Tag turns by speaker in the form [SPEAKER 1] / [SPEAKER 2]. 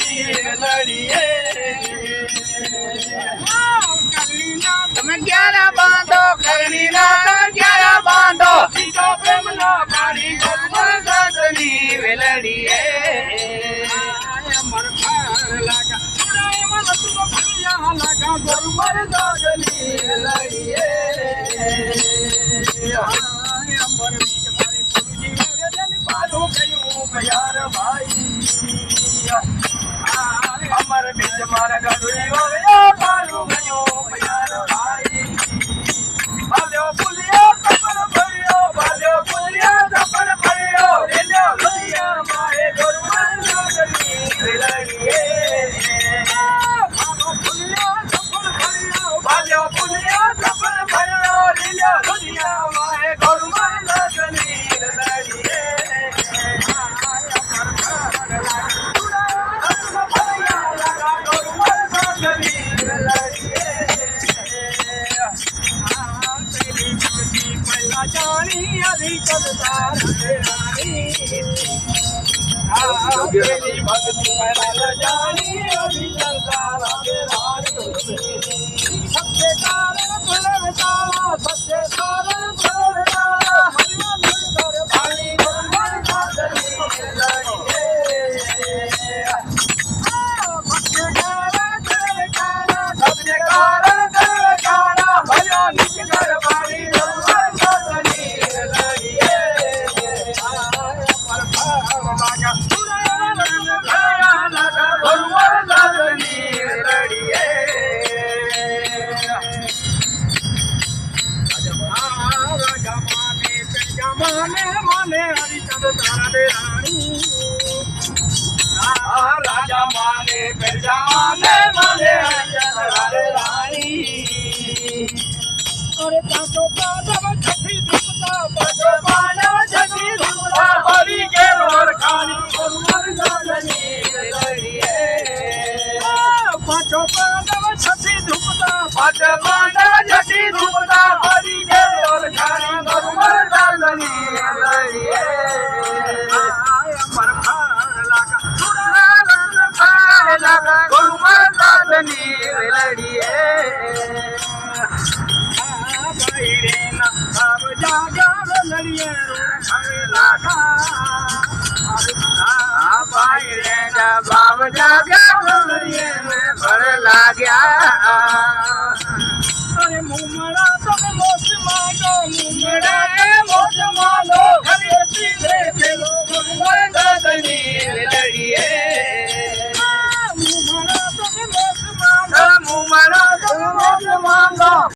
[SPEAKER 1] लड़िए તમે ક્યારે બાંધો કરણી ના ક્યારે બાંધો સીધો પ્રેમ નો પાણી ગોબર ગગની વેલડીએ અમર ખાર લાગા ઉડાય મન તું ભરિયા લાગા ગોબર ગગની વેલડીએ અમર બીજ મારી પુરજી વેદન પાડો કયું પ્યાર ભાઈ અમર બીજ મારા ગડુઈ વાળો પાડો કયું પ્યાર ભાઈ બાલ્યો પુલિયો સપર ભર્યો બાલ્યો પુલિયો સપર ભર્યો રેલ્યો લડિયા માએ ગોરમન ગગની વેલડીએ બાલ્યો પુલિયો સપર ભર્યો બાલ્યો પુલિયો સપર ભર્યો રેલ્યો લડિયા માએ ગોરમન ગગની વેલડીએ जानी अभी चलता रानी तेरी भक्ति पहला जानी अभी चलता रानी सबसे कारण फुलर ताला सबसे कारण फुलर ताला हरिया मिलकर पानी गंगा सागरी लड़िए सबसे कारण भैया निकल पानी गंगा सागरी लड़िए माने हरिचंद तारा रानी राजा माने प्रजा माने माने हरिचंद तारा रानी अरे पांचो पांडव छठी दुपता पांचो पांडव छठी दुपता हरि के रोर खानी गुरुवर गगनी लड़िए पांचो पांडव छठी दुपता पांचो पांडव छठी दुपता हरि के रोर खानी गुरुवर गगनी लड़िए अमर खार लागा खार लागा गुरुवर गगनी लड़िए अब जागा लड़िए लागा भाई रे बाब जागा लड़िए में भर लाग्या अरे मुमड़ा तुम मोच मांगो मुमड़ा के मोच मांगो खड़े सीधे चलो गुरुवर गगनी लड़िए मुमड़ा तुम मोच मांगो मुमड़ा